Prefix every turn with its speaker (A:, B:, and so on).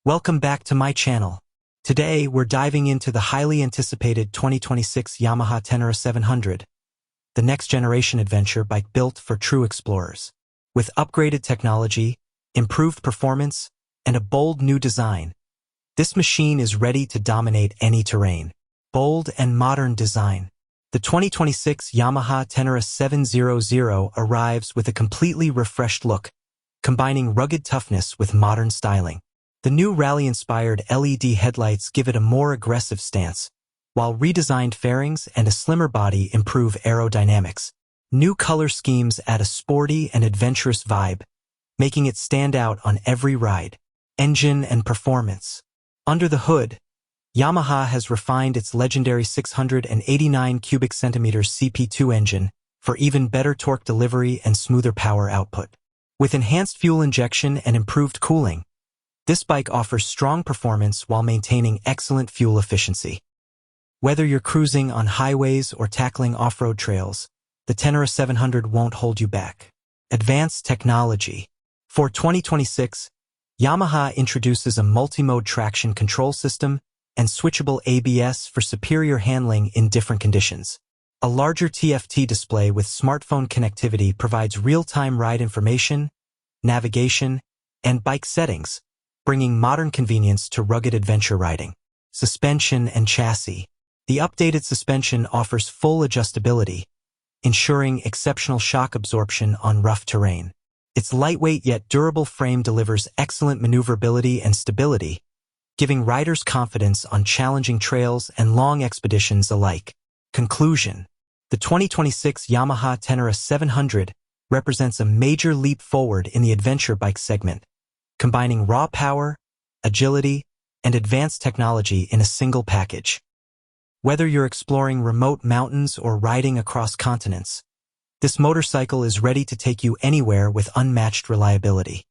A: Welcome back to my channel. Today, we're diving into the highly anticipated 2026 Yamaha Tenere 700, the next-generation adventure bike built for true explorers. With upgraded technology, improved performance, and a bold new design, this machine is ready to dominate any terrain. Bold and modern design. The 2026 Yamaha Tenere 700 arrives with a completely refreshed look, combining rugged toughness with modern styling. The new rally-inspired LED headlights give it a more aggressive stance, while redesigned fairings and a slimmer body improve aerodynamics. New color schemes add a sporty and adventurous vibe, making it stand out on every ride. Engine and performance. Under the hood, Yamaha has refined its legendary 689 cubic centimeters CP2 engine for even better torque delivery and smoother power output. With enhanced fuel injection and improved cooling, this bike offers strong performance while maintaining excellent fuel efficiency. Whether you're cruising on highways or tackling off-road trails, the Tenere 700 won't hold you back. Advanced technology. For 2026, Yamaha introduces a multi-mode traction control system and switchable ABS for superior handling in different conditions. A larger TFT display with smartphone connectivity provides real-time ride information, navigation, and bike settings, bringing modern convenience to rugged adventure riding. Suspension and chassis. The updated suspension offers full adjustability, ensuring exceptional shock absorption on rough terrain. Its lightweight yet durable frame delivers excellent maneuverability and stability, giving riders confidence on challenging trails and long expeditions alike. Conclusion. The 2026 Yamaha Tenere 700 represents a major leap forward in the adventure bike segment, combining raw power, agility, and advanced technology in a single package. Whether you're exploring remote mountains or riding across continents, this motorcycle is ready to take you anywhere with unmatched reliability.